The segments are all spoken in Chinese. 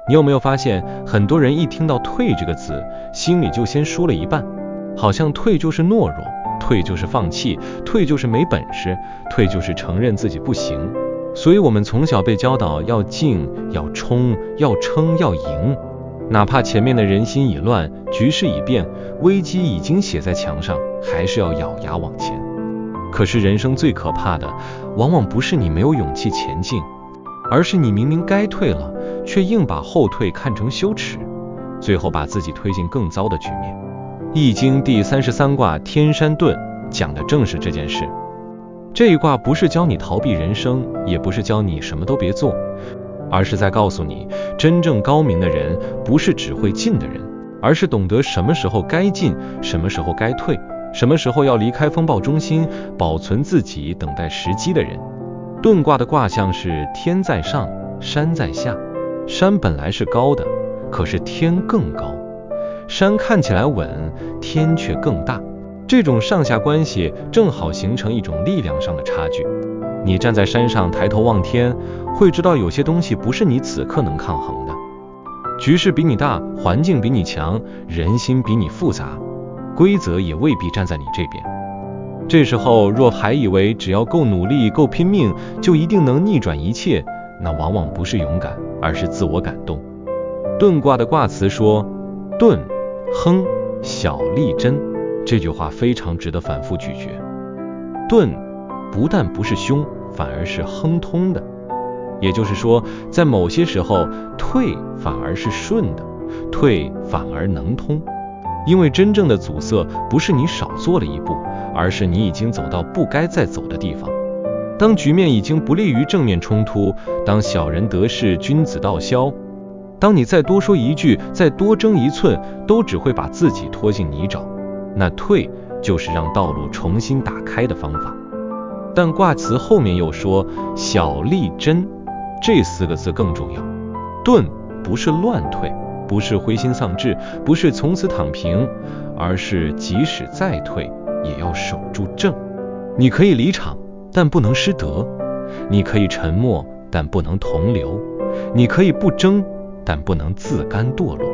你有没有发现，很多人一听到退这个字，心里就先输了一半，好像退就是懦弱，退就是放弃，退就是没本事，退就是承认自己不行。所以我们从小被教导要进，要冲，要撑，要赢，哪怕前面的人心已乱，局势已变，危机已经写在墙上，还是要咬牙往前。可是人生最可怕的，往往不是你没有勇气前进，而是你明明该退了，却硬把后退看成羞耻，最后把自己推进更糟的局面。易经第33卦天山遁讲的正是这件事。这一卦不是教你逃避人生，也不是教你什么都别做，而是在告诉你，真正高明的人不是只会进的人，而是懂得什么时候该进，什么时候该退，什么时候要离开风暴中心，保存自己，等待时机的人。遁卦的卦象是天在上，山在下。山本来是高的，可是天更高，山看起来稳，天却更大。这种上下关系正好形成一种力量上的差距。你站在山上抬头望天，会知道有些东西不是你此刻能抗衡的。局势比你大，环境比你强，人心比你复杂，规则也未必站在你这边。这时候若还以为只要够努力够拼命就一定能逆转一切，那往往不是勇敢，而是自我感动。遁卦的卦辞说，遁亨小利贞，这句话非常值得反复咀嚼。遁不但不是凶，反而是亨通的，也就是说，在某些时候退反而是顺的，退反而能通。因为真正的阻塞不是你少做了一步，而是你已经走到不该再走的地方。当局面已经不利于正面冲突，当小人得势，君子道消，当你再多说一句，再多争一寸，都只会把自己拖进泥沼，那退就是让道路重新打开的方法。但卦辞后面又说小利贞，这4个字更重要。遁不是乱退，不是灰心丧志，不是从此躺平，而是即使再退也要守住正。你可以离场，但不能失德；你可以沉默，但不能同流；你可以不争，但不能自甘堕落。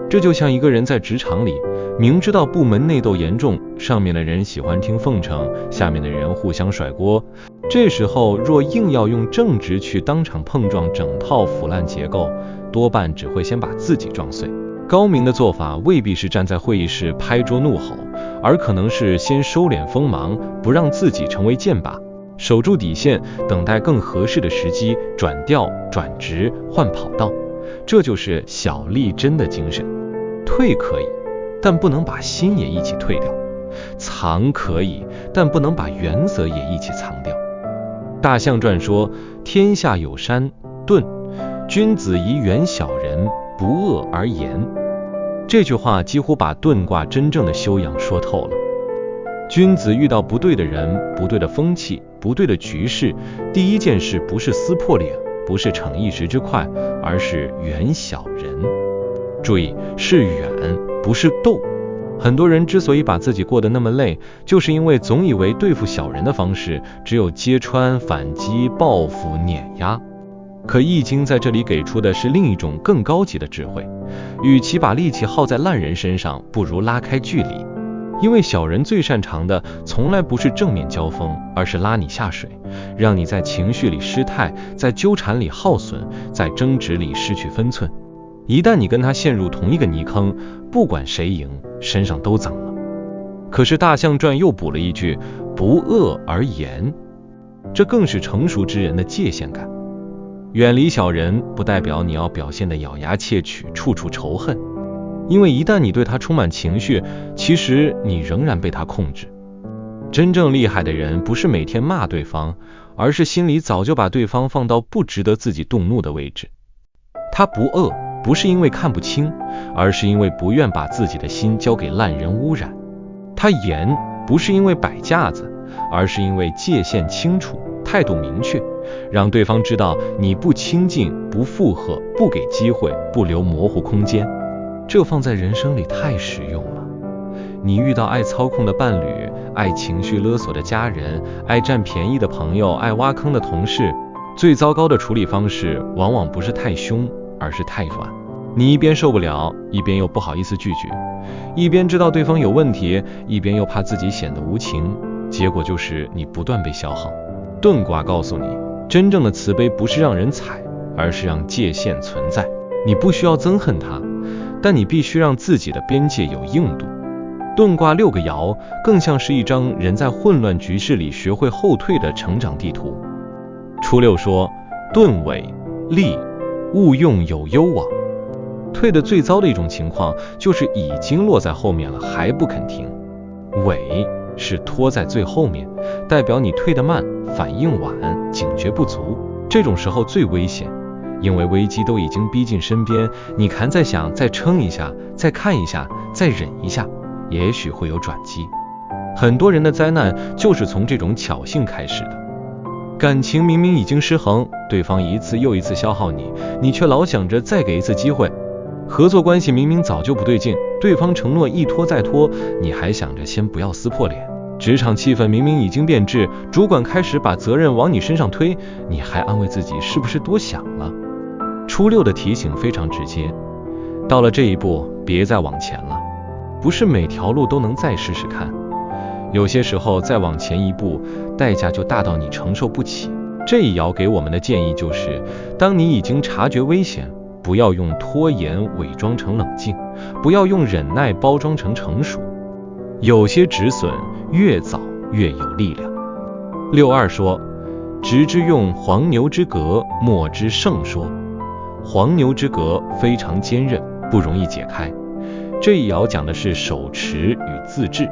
这就像一个人在职场里，明知道部门内斗严重，上面的人喜欢听奉承，下面的人互相甩锅，这时候若硬要用正直去当场碰撞整套腐烂结构，多半只会先把自己撞碎。高明的做法未必是站在会议室拍桌怒吼，而可能是先收敛锋芒，不让自己成为箭靶，守住底线，等待更合适的时机，转调转职换跑道。这就是小利贞的精神。退可以，但不能把心也一起退掉；藏可以，但不能把原则也一起藏掉。大象传说，天下有山，遁，君子以远小人，不恶而言。这句话几乎把遁卦真正的修养说透了。君子遇到不对的人，不对的风气，不对的局势，第一件事不是撕破脸，不是逞一时之快，而是远小人。注意，是远，不是斗。很多人之所以把自己过得那么累，就是因为总以为对付小人的方式只有揭穿、反击、报复、碾压。可易经在这里给出的是另一种更高级的智慧，与其把力气耗在烂人身上，不如拉开距离。因为小人最擅长的从来不是正面交锋，而是拉你下水，让你在情绪里失态，在纠缠里耗损，在争执里失去分寸。一旦你跟他陷入同一个泥坑，不管谁赢，身上都脏了。可是大象传又补了一句，不恶而言，这更是成熟之人的界限感。远离小人，不代表你要表现得咬牙切齿，处处仇恨，因为一旦你对他充满情绪，其实你仍然被他控制。真正厉害的人不是每天骂对方，而是心里早就把对方放到不值得自己动怒的位置。他不恶，不是因为看不清，而是因为不愿把自己的心交给烂人污染。他严，不是因为摆架子，而是因为界限清楚，态度明确，让对方知道你不亲近，不附和，不给机会，不留模糊空间。这放在人生里太实用了。你遇到爱操控的伴侣，爱情绪勒索的家人，爱占便宜的朋友，爱挖坑的同事，最糟糕的处理方式往往不是太凶，而是太软。你一边受不了，一边又不好意思拒绝，一边知道对方有问题，一边又怕自己显得无情，结果就是你不断被消耗。遁卦告诉你，真正的慈悲不是让人踩，而是让界限存在。你不需要憎恨他，但你必须让自己的边界有硬度。遁卦6个爻更像是一张人在混乱局势里学会后退的成长地图。初六说，遁尾利，勿用有攸往。退的最糟的一种情况就是已经落在后面了还不肯停。尾是拖在最后面，代表你退得慢，反应晚，警觉不足。这种时候最危险，因为危机都已经逼近身边，你还在想再撑一下，再看一下，再忍一下，也许会有转机。很多人的灾难就是从这种侥幸开始的。感情明明已经失衡，对方一次又一次消耗你，你却老想着再给一次机会。合作关系明明早就不对劲，对方承诺一拖再拖，你还想着先不要撕破脸。职场气氛明明已经变质，主管开始把责任往你身上推，你还安慰自己是不是多想了。初六的提醒非常直接，到了这一步别再往前了，不是每条路都能再试试看，有些时候再往前一步，代价就大到你承受不起。这一爻给我们的建议就是，当你已经察觉危险，不要用拖延伪装成冷静，不要用忍耐包装成成熟。有些止损越早越有力量。6.2说，直之用黄牛之革，莫之胜说。黄牛之革非常坚韧，不容易解开。这一爻讲的是手持与自制。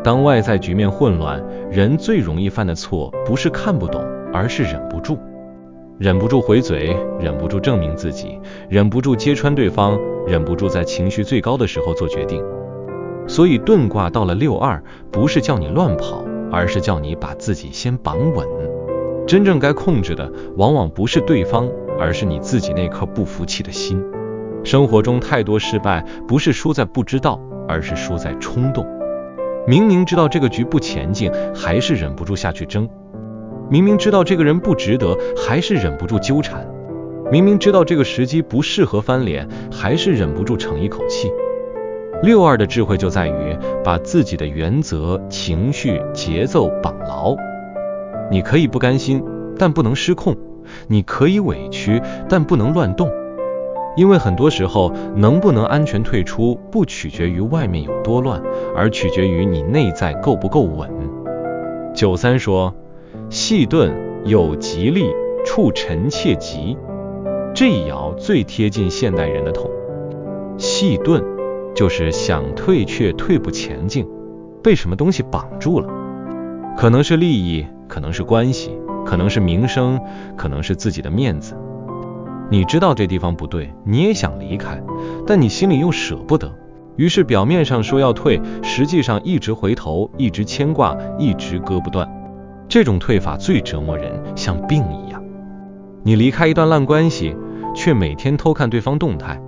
当外在局面混乱，人最容易犯的错不是看不懂，而是忍不住。忍不住回嘴，忍不住证明自己，忍不住揭穿对方，忍不住在情绪最高的时候做决定。所以遁卦到了6.2，不是叫你乱跑，而是叫你把自己先绑稳。真正该控制的往往不是对方，而是你自己那颗不服气的心。生活中太多失败不是输在不知道，而是输在冲动。明明知道这个局不前进，还是忍不住下去争。明明知道这个人不值得，还是忍不住纠缠。明明知道这个时机不适合翻脸，还是忍不住逞一口气。6.2的智慧就在于把自己的原则、情绪、节奏绑牢。你可以不甘心，但不能失控；你可以委屈，但不能乱动。因为很多时候，能不能安全退出，不取决于外面有多乱，而取决于你内在够不够稳。9.3说，细遁有吉利，处臣妾吉。这一爻最贴近现代人的痛。细遁就是想退却退不前进，被什么东西绑住了。可能是利益，可能是关系，可能是名声，可能是自己的面子。你知道这地方不对，你也想离开，但你心里又舍不得，于是表面上说要退，实际上一直回头，一直牵挂，一直割不断。这种退法最折磨人，像病一样。你离开一段烂关系，却每天偷看对方动态。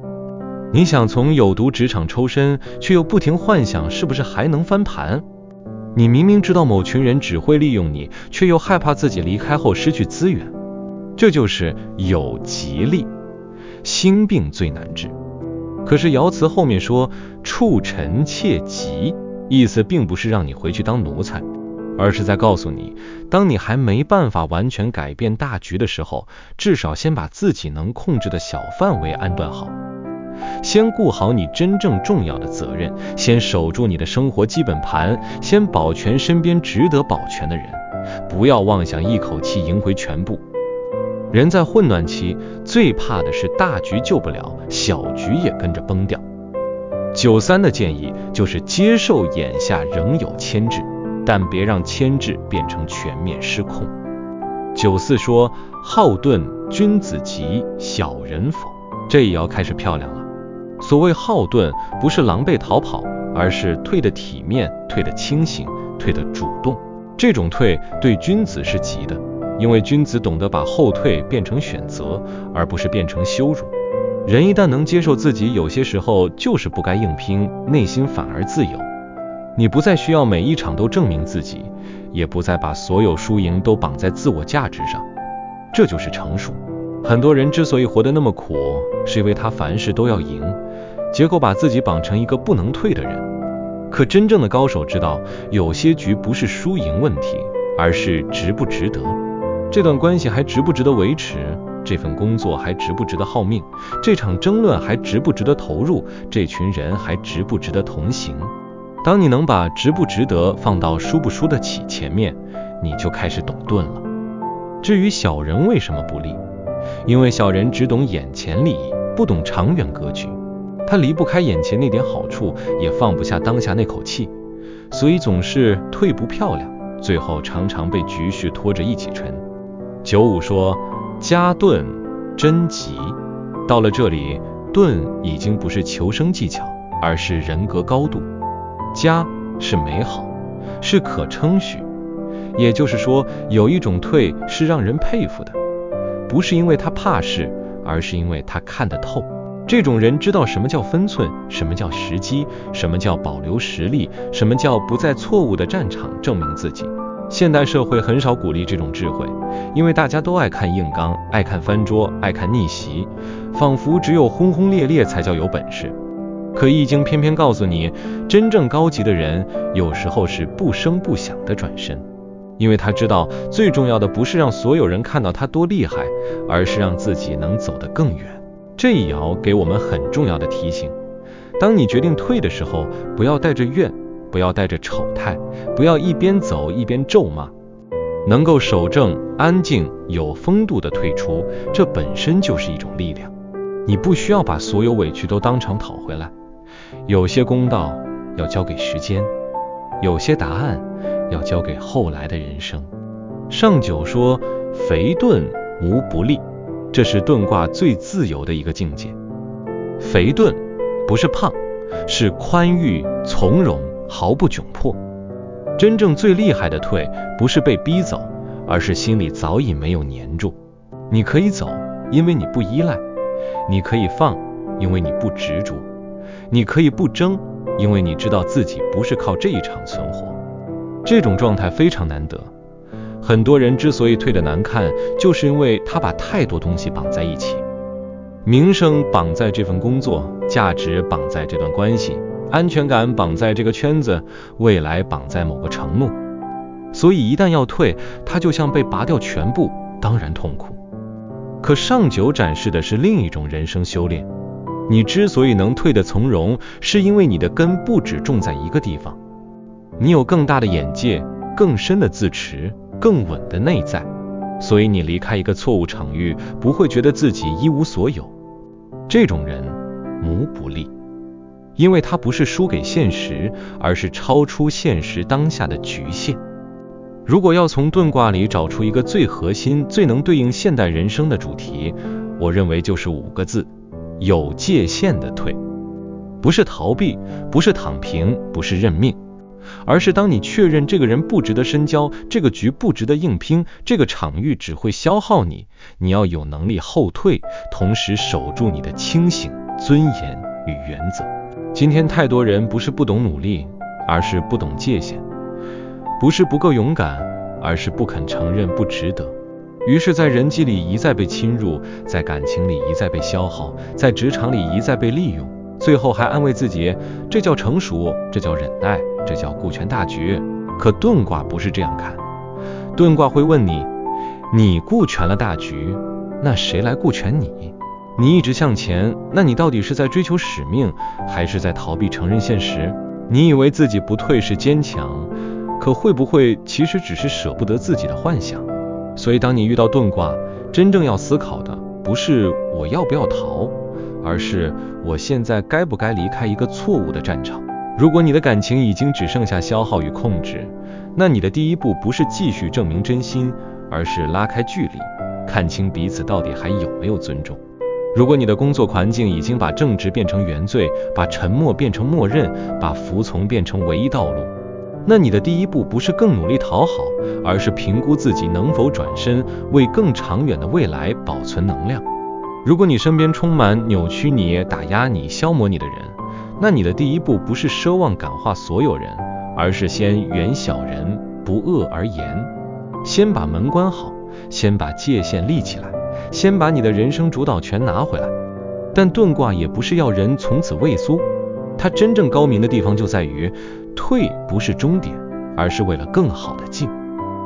你想从有毒职场抽身，却又不停幻想是不是还能翻盘。你明明知道某群人只会利用你，却又害怕自己离开后失去资源。这就是有吉利，心病最难治。可是爻辞后面说处臣妾吉，意思并不是让你回去当奴才，而是在告诉你，当你还没办法完全改变大局的时候，至少先把自己能控制的小范围安顿好，先顾好你真正重要的责任，先守住你的生活基本盘，先保全身边值得保全的人，不要妄想一口气赢回全部。人在混乱期最怕的是大局救不了，小局也跟着崩掉。9.3的建议就是接受眼下仍有牵制，但别让牵制变成全面失控。9.4说好遁君子吉，小人否。这一爻开始漂亮了。所谓好遁，不是狼狈逃跑，而是退得体面，退得清醒，退得主动。这种退对君子是吉的，因为君子懂得把后退变成选择，而不是变成羞辱。人一旦能接受自己有些时候就是不该硬拼，内心反而自由。你不再需要每一场都证明自己，也不再把所有输赢都绑在自我价值上，这就是成熟。很多人之所以活得那么苦，是因为他凡事都要赢，结果把自己绑成一个不能退的人。可真正的高手知道，有些局不是输赢问题，而是值不值得。这段关系还值不值得维持？这份工作还值不值得耗命？这场争论还值不值得投入？这群人还值不值得同行？当你能把值不值得放到输不输得起前面，你就开始懂盾了。至于小人为什么不利，因为小人只懂眼前利益，不懂长远格局。他离不开眼前那点好处，也放不下当下那口气，所以总是退不漂亮，最后常常被局势拖着一起沉。95说，加盾真吉。到了这里，盾已经不是求生技巧，而是人格高度。加是美好，是可称许，也就是说，有一种退是让人佩服的，不是因为他怕事，而是因为他看得透。这种人知道什么叫分寸，什么叫时机，什么叫保留实力，什么叫不在错误的战场证明自己。现代社会很少鼓励这种智慧，因为大家都爱看硬刚，爱看翻桌，爱看逆袭，仿佛只有轰轰烈烈才叫有本事。可易经偏偏告诉你，真正高级的人有时候是不声不响的转身，因为他知道最重要的不是让所有人看到他多厉害，而是让自己能走得更远。这一爻给我们很重要的提醒，当你决定退的时候，不要带着怨，不要带着丑态，不要一边走一边咒骂，能够守正、安静、有风度的退出，这本身就是一种力量。你不需要把所有委屈都当场讨回来，有些公道要交给时间，有些答案要交给后来的人生。上九说，肥钝无不利，这是遁卦最自由的一个境界。肥钝不是胖，是宽裕从容，毫不窘迫。真正最厉害的退，不是被逼走，而是心里早已没有黏住。你可以走，因为你不依赖；你可以放，因为你不执着；你可以不争，因为你知道自己不是靠这一场存活。这种状态非常难得。很多人之所以退得难看，就是因为他把太多东西绑在一起，名声绑在这份工作，价值绑在这段关系，安全感绑在这个圈子，未来绑在某个承诺。所以一旦要退，他就像被拔掉全部，当然痛苦。可上九展示的是另一种人生修炼，你之所以能退得从容，是因为你的根不只种在一个地方，你有更大的眼界，更深的自持，更稳的内在，所以你离开一个错误场域，不会觉得自己一无所有。这种人无不利，因为他不是输给现实，而是超出现实当下的局限。如果要从遁卦里找出一个最核心、最能对应现代人生的主题，我认为就是5个字：有界限的退。不是逃避，不是躺平，不是认命，而是当你确认这个人不值得深交，这个局不值得硬拼，这个场域只会消耗你，你要有能力后退，同时守住你的清醒、尊严与原则。今天太多人不是不懂努力，而是不懂界限；不是不够勇敢，而是不肯承认不值得。于是在人际里一再被侵入，在感情里一再被消耗，在职场里一再被利用，最后还安慰自己，这叫成熟，这叫忍耐，这叫顾全大局。可遁卦不是这样看，遁卦会问你，你顾全了大局，那谁来顾全你？你一直向前，那你到底是在追求使命，还是在逃避承认现实？你以为自己不退是坚强，可会不会其实只是舍不得自己的幻想？所以当你遇到遁卦，真正要思考的不是我要不要逃，而是我现在该不该离开一个错误的战场。如果你的感情已经只剩下消耗与控制，那你的第一步不是继续证明真心，而是拉开距离，看清彼此到底还有没有尊重。如果你的工作环境已经把正直变成原罪，把沉默变成默认，把服从变成唯一道路，那你的第一步不是更努力讨好，而是评估自己能否转身，为更长远的未来保存能量。如果你身边充满扭曲你、打压你、消磨你的人，那你的第一步不是奢望感化所有人，而是先远小人，不恶而言，先把门关好，先把界限立起来，先把你的人生主导权拿回来。但遁卦也不是要人从此畏缩，它真正高明的地方就在于，退不是终点，而是为了更好的进。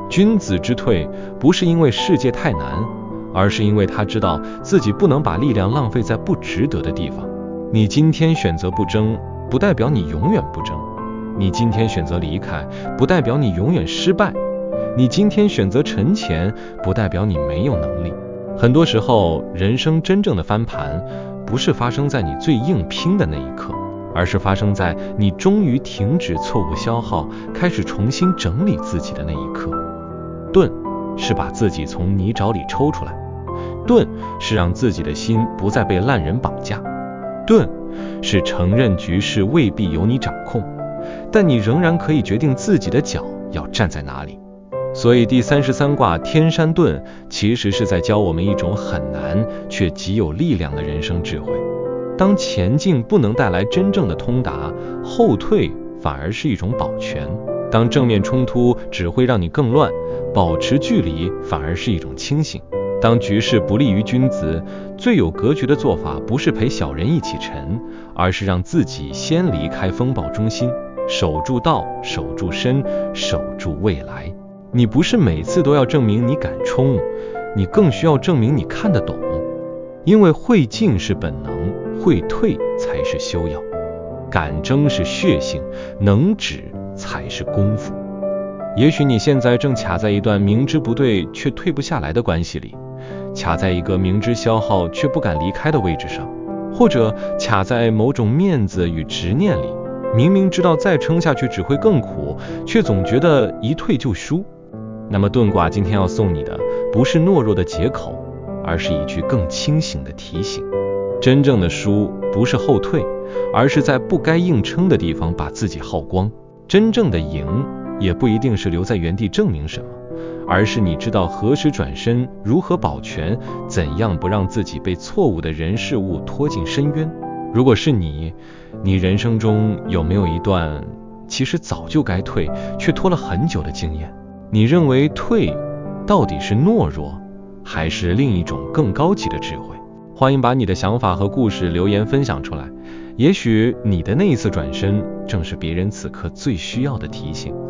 君子之退，不是因为世界太难，而是因为他知道自己不能把力量浪费在不值得的地方。你今天选择不争，不代表你永远不争；你今天选择离开，不代表你永远失败；你今天选择沉潜，不代表你没有能力。很多时候，人生真正的翻盘，不是发生在你最硬拼的那一刻，而是发生在你终于停止错误消耗，开始重新整理自己的那一刻。遁是把自己从泥沼里抽出来，遁是让自己的心不再被烂人绑架，遁是承认局势未必由你掌控，但你仍然可以决定自己的脚要站在哪里。所以第33卦天山遁其实是在教我们一种很难却极有力量的人生智慧。当前进不能带来真正的通达，后退反而是一种保全。当正面冲突只会让你更乱，保持距离反而是一种清醒。当局势不利于君子，最有格局的做法不是陪小人一起沉，而是让自己先离开风暴中心，守住道，守住身，守住未来。你不是每次都要证明你敢冲，你更需要证明你看得懂。因为会进是本能，会退才是修养。敢争是血性，能止才是功夫。也许你现在正卡在一段明知不对却退不下来的关系里，卡在一个明知消耗却不敢离开的位置上，或者卡在某种面子与执念里，明明知道再撑下去只会更苦，却总觉得一退就输。那么遁卦今天要送你的，不是懦弱的借口，而是一句更清醒的提醒。真正的输不是后退，而是在不该硬撑的地方把自己耗光。真正的赢也不一定是留在原地证明什么，而是你知道何时转身，如何保全，怎样不让自己被错误的人事物拖进深渊。如果是你人生中有没有一段其实早就该退却拖了很久的经验？你认为退到底是懦弱，还是另一种更高级的智慧？欢迎把你的想法和故事留言分享出来，也许你的那一次转身，正是别人此刻最需要的提醒。